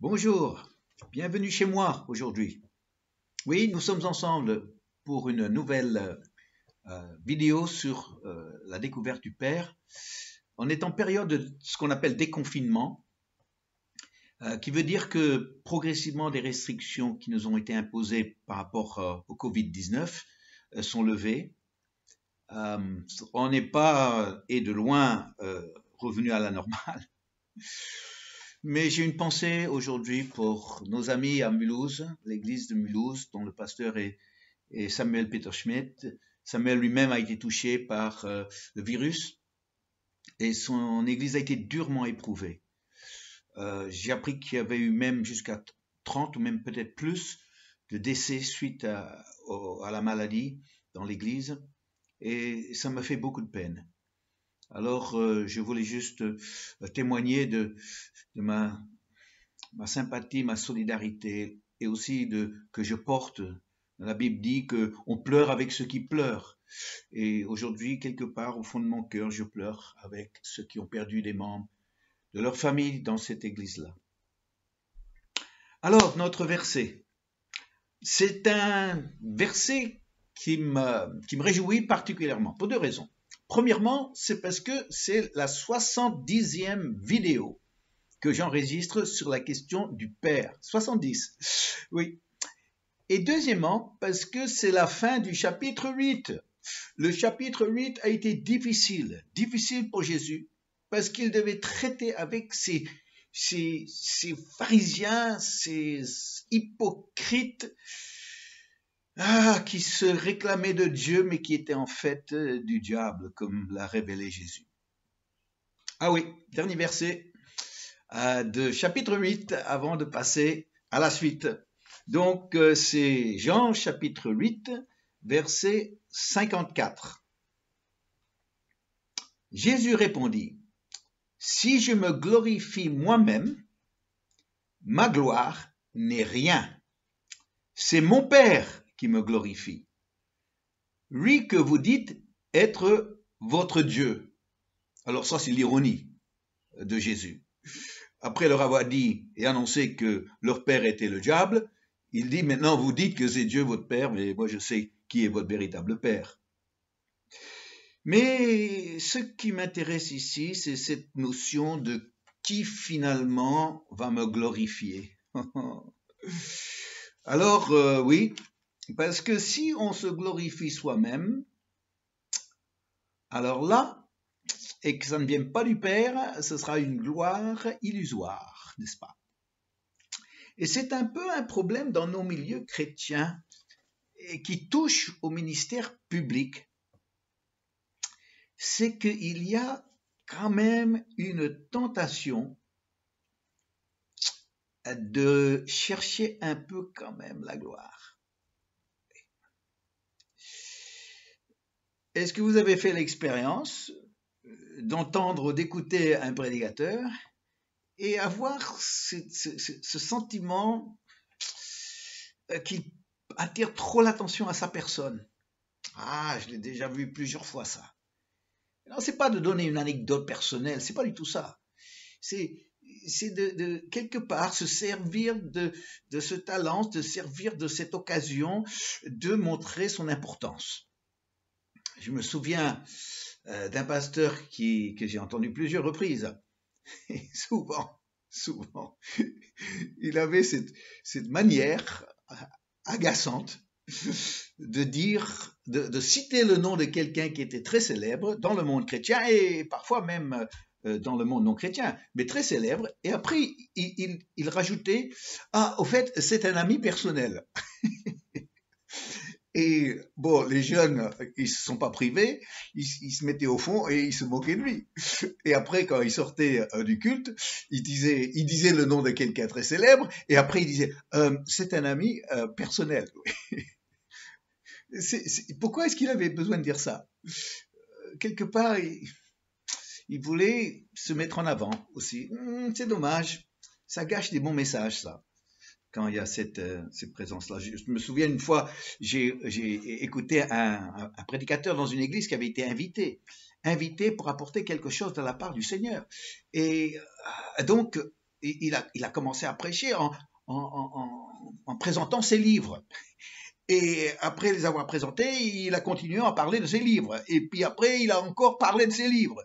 Bonjour, bienvenue chez moi aujourd'hui. Oui, nous sommes ensemble pour une nouvelle vidéo sur la découverte du Père. On est en période de ce qu'on appelle déconfinement, qui veut dire que progressivement des restrictions qui nous ont été imposées par rapport au Covid-19 sont levées. On n'est pas, et de loin, revenu à la normale. Mais j'ai une pensée aujourd'hui pour nos amis à Mulhouse, l'église de Mulhouse, dont le pasteur est Samuel Peter Schmidt. Samuel lui-même a été touché par le virus et son église a été durement éprouvée. J'ai appris qu'il y avait eu même jusqu'à 30 ou même peut-être plus de décès suite à la maladie dans l'église et ça m'a fait beaucoup de peine. Alors, je voulais juste témoigner de ma sympathie, ma solidarité et aussi que je porte. La Bible dit qu'on pleure avec ceux qui pleurent. Et aujourd'hui, quelque part, au fond de mon cœur, je pleure avec ceux qui ont perdu des membres de leur famille dans cette église-là. Alors, notre verset. C'est un verset qui me réjouit particulièrement, pour deux raisons. Premièrement, c'est parce que c'est la 70e vidéo que j'enregistre sur la question du Père. 70, oui. Et deuxièmement, parce que c'est la fin du chapitre 8. Le chapitre 8 a été difficile pour Jésus, parce qu'il devait traiter avec ces pharisiens, ces hypocrites, qui se réclamaient de Dieu, mais qui étaient en fait du diable, comme l'a révélé Jésus. Ah oui, dernier verset de chapitre 8, avant de passer à la suite. Donc, c'est Jean, chapitre 8, verset 54. Jésus répondit, « Si je me glorifie moi-même, ma gloire n'est rien. C'est mon Père qui me glorifie. Lui que vous dites être votre Dieu. » Alors ça, c'est l'ironie de Jésus. Après leur avoir dit et annoncé que leur père était le diable, il dit, maintenant vous dites que c'est Dieu votre père, mais moi je sais qui est votre véritable père. Mais ce qui m'intéresse ici, c'est cette notion de qui finalement va me glorifier. Alors, oui, parce que si on se glorifie soi-même, alors là, et que ça ne vient pas du Père, ce sera une gloire illusoire, n'est-ce pas? Et c'est un peu un problème dans nos milieux chrétiens et qui touche au ministère public. C'est qu'il y a quand même une tentation de chercher un peu quand même la gloire. Est-ce que vous avez fait l'expérience d'entendre, d'écouter un prédicateur et avoir ce sentiment qu'il attire trop l'attention à sa personne? Ah, je l'ai déjà vu plusieurs fois ça. Non, c'est pas de donner une anecdote personnelle, c'est pas du tout ça. C'est de quelque part se servir de ce talent, de servir de cette occasion de montrer son importance. Je me souviens d'un pasteur que j'ai entendu plusieurs reprises, et souvent, il avait cette manière agaçante de dire, de citer le nom de quelqu'un qui était très célèbre dans le monde chrétien et parfois même dans le monde non chrétien, mais très célèbre, et après il rajoutait, ah, au fait, c'est un ami personnel. Et bon, les jeunes, ils se sont pas privés, ils se mettaient au fond et ils se moquaient de lui. Et après, quand il sortait du culte, il disait le nom de quelqu'un très célèbre, et après il disait, c'est un ami personnel. Pourquoi est-ce qu'il avait besoin de dire ça? Quelque part, il voulait se mettre en avant aussi. C'est dommage, ça gâche des bons messages, ça, quand il y a cette présence-là. Je me souviens une fois, j'ai écouté un prédicateur dans une église qui avait été invité pour apporter quelque chose de la part du Seigneur. Et donc, il a commencé à prêcher en présentant ses livres. Et après les avoir présentés, il a continué à parler de ses livres. Et puis après, il a encore parlé de ses livres.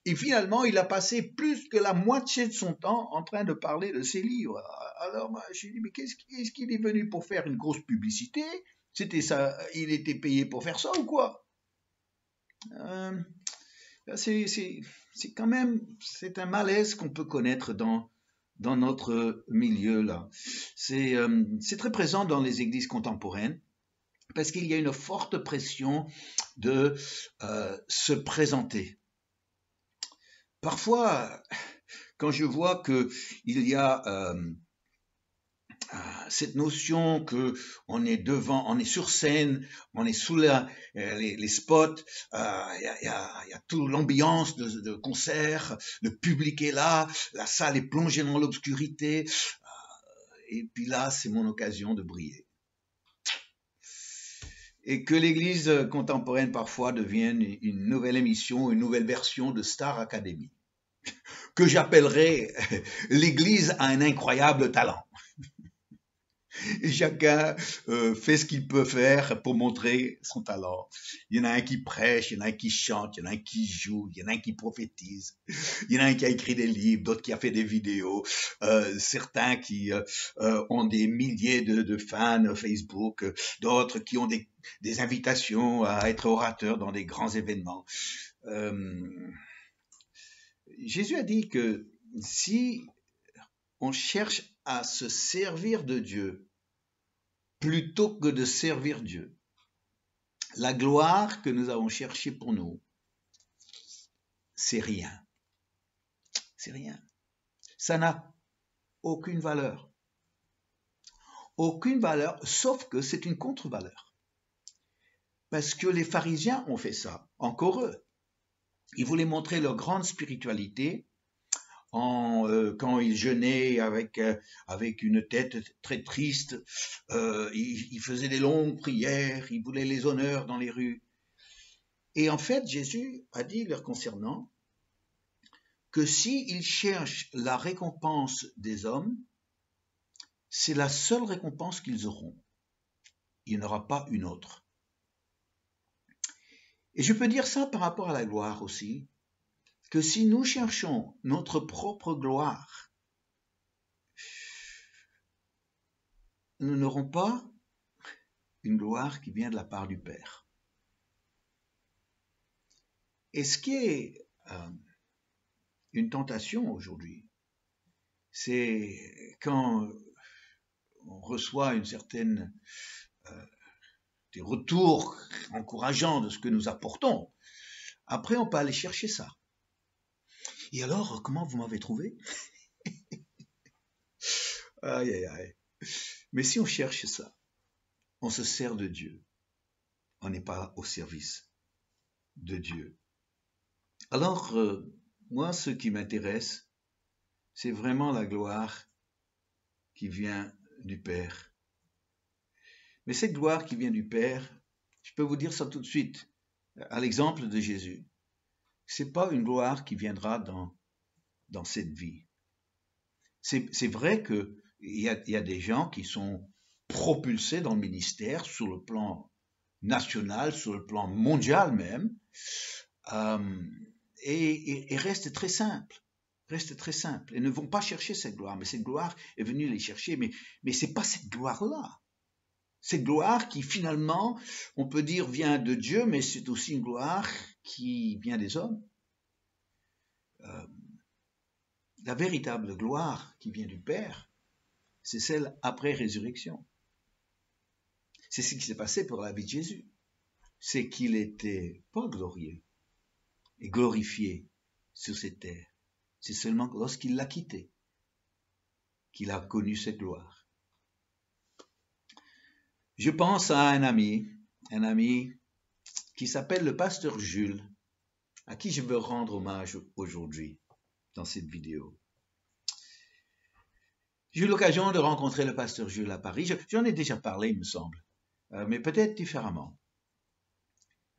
Et finalement, il a passé plus que la moitié de son temps en train de parler de ses livres. Alors, moi, je lui ai dit, mais qu'est-ce qu'il est venu pour faire une grosse publicité? C'était ça, il était payé pour faire ça ou quoi? C'est quand même, c'est un malaise qu'on peut connaître dans notre milieu là. C'est très présent dans les églises contemporaines parce qu'il y a une forte pression de se présenter. Parfois, quand je vois que il y a cette notion que on est devant, on est sur scène, on est sous les spots, il y a toute l'ambiance de concert, le public est là, la salle est plongée dans l'obscurité, et puis là, c'est mon occasion de briller. Et que l'église contemporaine parfois devienne une nouvelle émission, une nouvelle version de Star Academy, que j'appellerais l'église a un incroyable talent. Et chacun fait ce qu'il peut faire pour montrer son talent. Il y en a un qui prêche, il y en a un qui chante, il y en a un qui joue, il y en a un qui prophétise, il y en a un qui a écrit des livres, d'autres qui a fait des vidéos, certains qui ont des milliers de fans Facebook, d'autres qui ont des invitations à être orateurs dans des grands événements. Jésus a dit que si on cherche à se servir de Dieu plutôt que de servir Dieu, la gloire que nous avons cherchée pour nous, c'est rien. C'est rien. Ça n'a aucune valeur. Aucune valeur, sauf que c'est une contre-valeur. Parce que les pharisiens ont fait ça, encore eux. Ils voulaient montrer leur grande spiritualité quand ils jeûnaient avec une tête très triste, ils faisaient des longues prières, ils voulaient les honneurs dans les rues. Et en fait, Jésus a dit leur concernant que s'ils cherchent la récompense des hommes, c'est la seule récompense qu'ils auront. Il n'y en aura pas une autre. Et je peux dire ça par rapport à la gloire aussi, que si nous cherchons notre propre gloire, nous n'aurons pas une gloire qui vient de la part du Père. Et ce qui est une tentation aujourd'hui, c'est quand on reçoit une certaine des retours encourageants de ce que nous apportons. Après, on peut aller chercher ça. Et alors, comment vous m'avez trouvé? Aïe, aïe, aïe. Mais si on cherche ça, on se sert de Dieu. On n'est pas au service de Dieu. Alors, moi, ce qui m'intéresse, c'est vraiment la gloire qui vient du Père. Mais cette gloire qui vient du Père, je peux vous dire ça tout de suite, à l'exemple de Jésus. C'est pas une gloire qui viendra dans cette vie. C'est vrai qu'il y a des gens qui sont propulsés dans le ministère sur le plan national, sur le plan mondial même, et restent très simples. Restent très simples et ne vont pas chercher cette gloire. Mais cette gloire est venue les chercher. Mais c'est pas cette gloire-là. Cette gloire qui finalement, on peut dire, vient de Dieu, mais c'est aussi une gloire qui vient des hommes. La véritable gloire qui vient du Père, c'est celle après résurrection. C'est ce qui s'est passé pour la vie de Jésus. C'est qu'il était pas glorieux et glorifié sur cette terre. C'est seulement lorsqu'il l'a quitté qu'il a connu cette gloire. Je pense à un ami qui s'appelle le pasteur Jules, à qui je veux rendre hommage aujourd'hui dans cette vidéo. J'ai eu l'occasion de rencontrer le pasteur Jules à Paris. J'en ai déjà parlé, il me semble, mais peut-être différemment.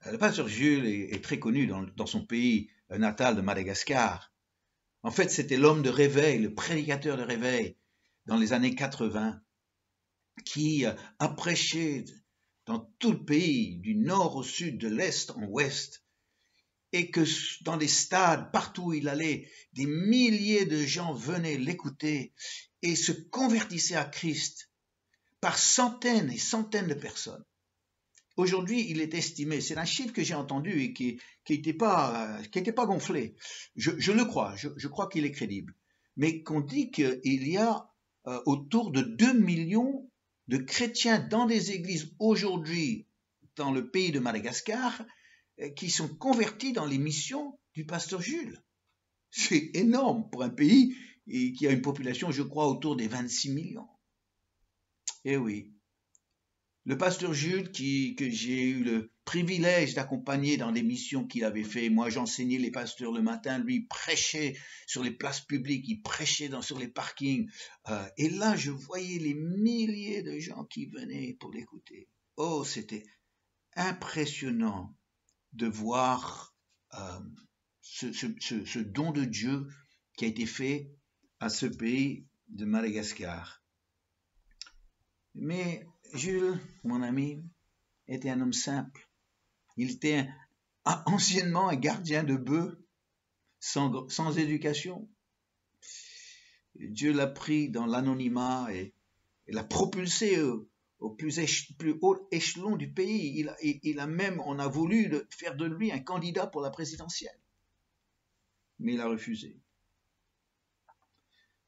Le pasteur Jules est très connu dans son pays natal de Madagascar. En fait, c'était l'homme de réveil, le prédicateur de réveil dans les années 80 qui a prêché dans tout le pays, du nord au sud, de l'est en ouest, et que dans les stades, partout où il allait, des milliers de gens venaient l'écouter et se convertissaient à Christ par centaines et centaines de personnes. Aujourd'hui, il est estimé, c'est un chiffre que j'ai entendu et qui n'était pas gonflé. Je le crois, je crois qu'il est crédible. Mais qu'on dit qu'il y a autour de 2 millions de chrétiens dans des églises aujourd'hui dans le pays de Madagascar qui sont convertis dans les missions du pasteur Jules. C'est énorme pour un pays qui a une population, je crois, autour des 26 millions. Eh oui. Le pasteur Jules, que j'ai eu le privilège d'accompagner dans des missions qu'il avait fait, moi j'enseignais les pasteurs le matin, lui prêchait sur les places publiques, il prêchait sur les parkings, et là je voyais les milliers de gens qui venaient pour l'écouter. Oh, c'était impressionnant de voir ce don de Dieu qui a été fait à ce pays de Madagascar. Mais Jules, mon ami, était un homme simple. Il était anciennement un gardien de bœufs, sans éducation. Dieu l'a pris dans l'anonymat et l'a propulsé au plus haut échelon du pays. On a voulu faire de lui un candidat pour la présidentielle. Mais il a refusé.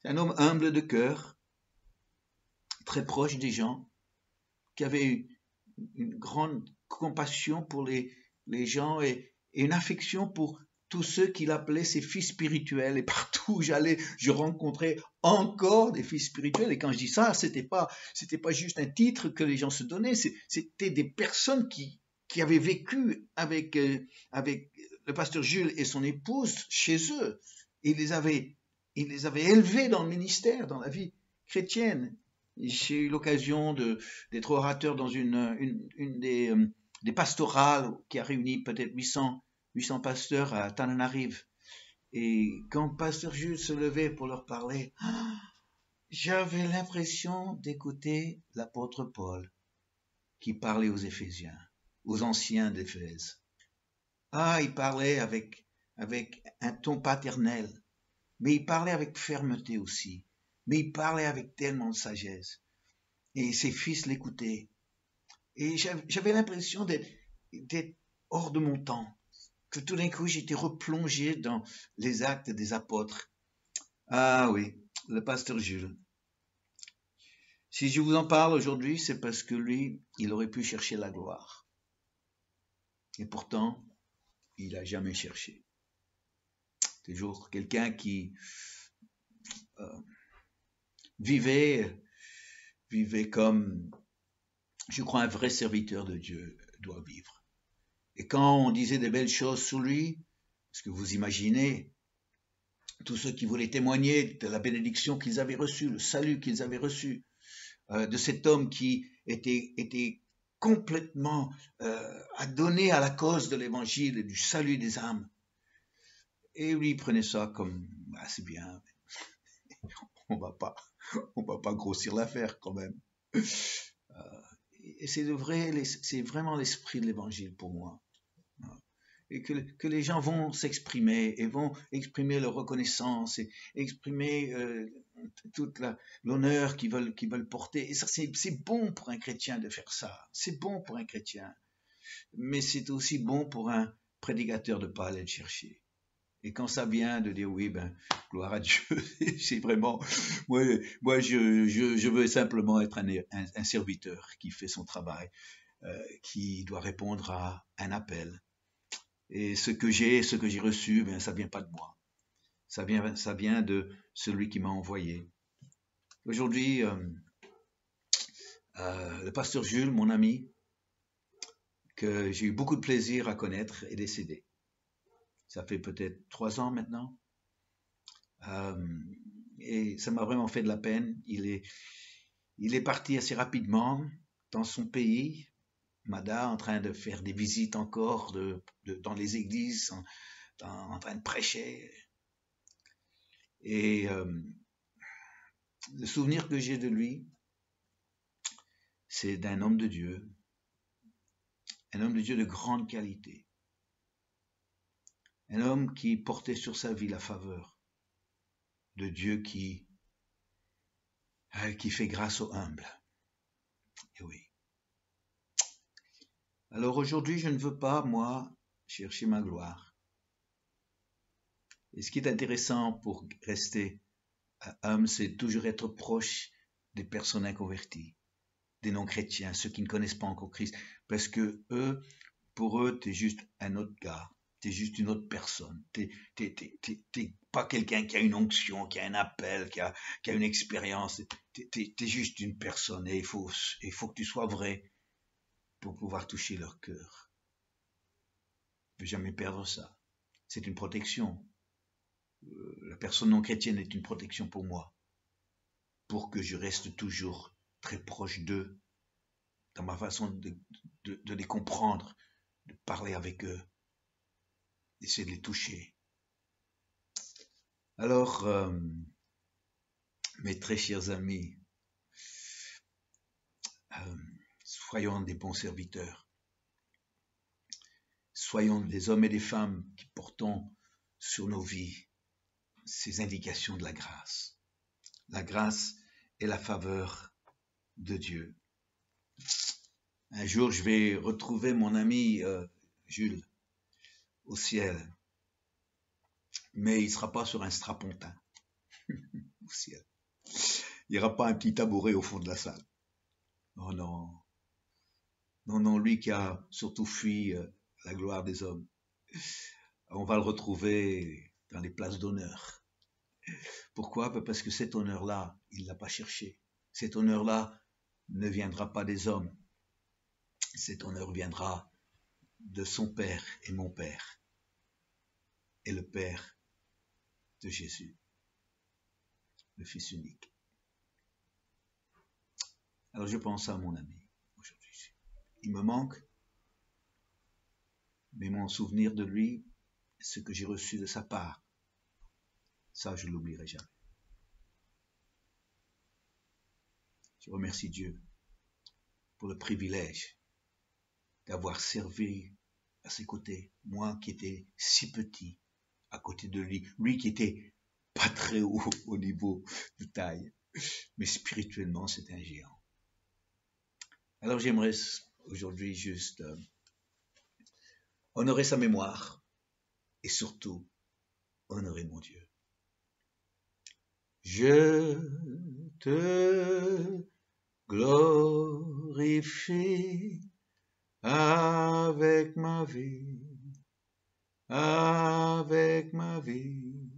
C'est un homme humble de cœur, très proche des gens, qui avait une grande compassion pour les gens et une affection pour tous ceux qu'il appelait ses fils spirituels. Et partout où j'allais, je rencontrais encore des fils spirituels. Et quand je dis ça, c'était pas juste un titre que les gens se donnaient, c'était des personnes qui avaient vécu avec le pasteur Jules et son épouse chez eux. Et il les avait élevés dans le ministère, dans la vie chrétienne. J'ai eu l'occasion d'être orateur dans une des pastorales qui a réuni peut-être 800 pasteurs à Tananarive. Et quand pasteur Jules se levait pour leur parler, j'avais l'impression d'écouter l'apôtre Paul qui parlait aux Éphésiens, aux anciens d'Éphèse. Il parlait avec un ton paternel, mais il parlait avec fermeté aussi. Mais il parlait avec tellement de sagesse. Et ses fils l'écoutaient. Et j'avais l'impression d'être hors de mon temps. Que tout d'un coup, j'étais replongé dans les actes des apôtres. Ah oui, le pasteur Jules. Si je vous en parle aujourd'hui, c'est parce que lui, il aurait pu chercher la gloire. Et pourtant, il n'a jamais cherché. Toujours quelqu'un qui vivait comme, je crois, un vrai serviteur de Dieu doit vivre. Et quand on disait des belles choses sur lui, parce que vous imaginez, tous ceux qui voulaient témoigner de la bénédiction qu'ils avaient reçue, le salut qu'ils avaient reçu, de cet homme qui était complètement adonné à la cause de l'évangile et du salut des âmes. Et lui, il prenait ça comme, c'est bien, on va pas grossir l'affaire quand même. Et c'est vraiment l'esprit de l'évangile pour moi. Et que les gens vont s'exprimer et vont exprimer leur reconnaissance et exprimer toute l'honneur qu'ils veulent porter. Et ça, c'est bon pour un chrétien de faire ça. C'est bon pour un chrétien. Mais c'est aussi bon pour un prédicateur de ne pas aller le chercher. Et quand ça vient de dire oui, gloire à Dieu, c'est vraiment, moi je veux simplement être un serviteur qui fait son travail, qui doit répondre à un appel. Et ce que j'ai reçu, ça vient pas de moi. Ça vient de celui qui m'a envoyé. Aujourd'hui, le pasteur Jules, mon ami, que j'ai eu beaucoup de plaisir à connaître, est décédé. Ça fait peut-être 3 ans maintenant. Et ça m'a vraiment fait de la peine. Il est parti assez rapidement dans son pays, Mada, en train de faire des visites encore dans les églises, en train de prêcher. Et le souvenir que j'ai de lui, c'est d'un homme de Dieu, un homme de Dieu de grande qualité, un homme qui portait sur sa vie la faveur de Dieu qui fait grâce aux humbles. Et oui. Alors aujourd'hui, je ne veux pas, moi, chercher ma gloire. Et ce qui est intéressant pour rester humble, c'est toujours être proche des personnes inconverties, des non-chrétiens, ceux qui ne connaissent pas encore Christ. Parce que pour eux, t'es juste un autre gars, t'es juste une autre personne. T'es pas quelqu'un qui a une onction, qui a un appel, qui a une expérience. T'es juste une personne et il faut que tu sois vrai pour pouvoir toucher leur cœur. Ne jamais perdre ça. C'est une protection. La personne non chrétienne est une protection pour moi, pour que je reste toujours très proche d'eux, dans ma façon de les comprendre, de parler avec eux, d'essayer de les toucher. Alors, mes très chers amis, soyons des bons serviteurs. Soyons des hommes et des femmes qui portons sur nos vies ces indications de la grâce. La grâce et la faveur de Dieu. Un jour, je vais retrouver mon ami Jules au ciel, mais il ne sera pas sur un strapontin au ciel. Il n'y aura pas un petit tabouret au fond de la salle. Oh non. Non, non, lui qui a surtout fui la gloire des hommes. On va le retrouver dans les places d'honneur. Pourquoi? Parce que cet honneur-là, il ne l'a pas cherché. Cet honneur-là ne viendra pas des hommes. Cet honneur viendra de son Père et mon Père, et le Père de Jésus, le Fils unique. Alors je pense à mon ami aujourd'hui. Il me manque, mais mon souvenir de lui, ce que j'ai reçu de sa part, ça je ne l'oublierai jamais. Je remercie Dieu pour le privilège d'avoir servi à ses côtés, moi qui étais si petit à côté de lui, lui qui était pas très haut au niveau de taille, mais spirituellement c'était un géant. Alors j'aimerais aujourd'hui juste honorer sa mémoire et surtout honorer mon Dieu. Je te glorifie avec ma vie, avec ma vie.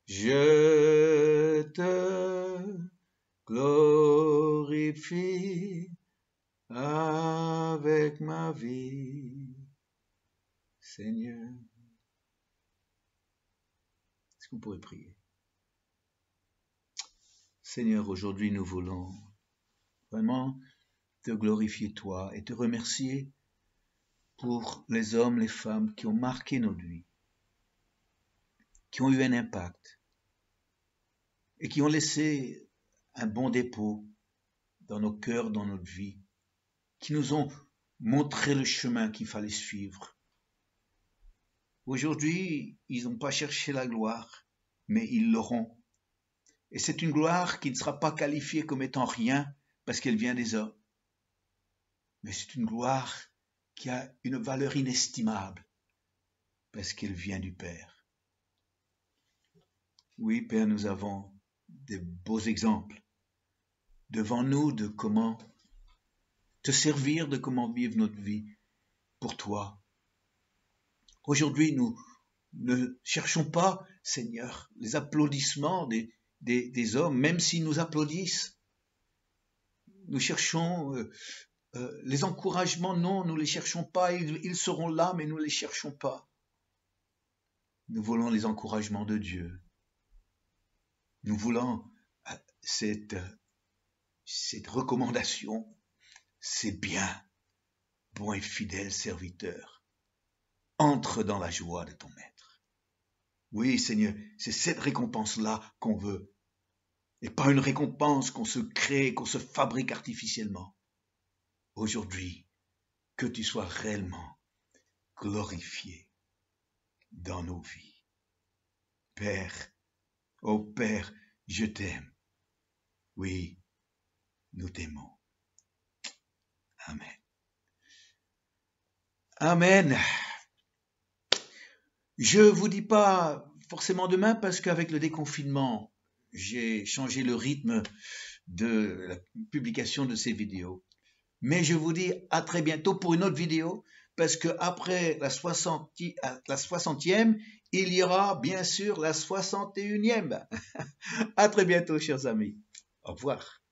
Je te glorifie avec ma vie, Seigneur. Est-ce que vous pourrez prier? Seigneur, aujourd'hui nous voulons vraiment te glorifier toi et te remercier pour les hommes, les femmes qui ont marqué notre vie, qui ont eu un impact et qui ont laissé un bon dépôt dans nos cœurs, dans notre vie, qui nous ont montré le chemin qu'il fallait suivre. Aujourd'hui, ils n'ont pas cherché la gloire, mais ils l'auront. Et c'est une gloire qui ne sera pas qualifiée comme étant rien parce qu'elle vient des hommes. Mais c'est une gloire qui a une valeur inestimable parce qu'elle vient du Père. Oui, Père, nous avons des beaux exemples devant nous de comment te servir, de comment vivre notre vie pour toi. Aujourd'hui, nous ne cherchons pas, Seigneur, les applaudissements des hommes, même s'ils nous applaudissent. Nous cherchons les encouragements, non, nous ne les cherchons pas, ils seront là, mais nous ne les cherchons pas. Nous voulons les encouragements de Dieu. Nous voulons cette recommandation, c'est bien, bon et fidèle serviteur, entre dans la joie de ton maître. Oui, Seigneur, c'est cette récompense-là qu'on veut. Et pas une récompense qu'on se crée, qu'on se fabrique artificiellement. Aujourd'hui, que tu sois réellement glorifié dans nos vies. Père, oh Père, je t'aime. Oui, nous t'aimons. Amen. Amen. Je vous dis pas forcément demain parce qu'avec le déconfinement, j'ai changé le rythme de la publication de ces vidéos. Mais je vous dis à très bientôt pour une autre vidéo parce que après la 60e, il y aura bien sûr la 61e. À très bientôt, chers amis. Au revoir.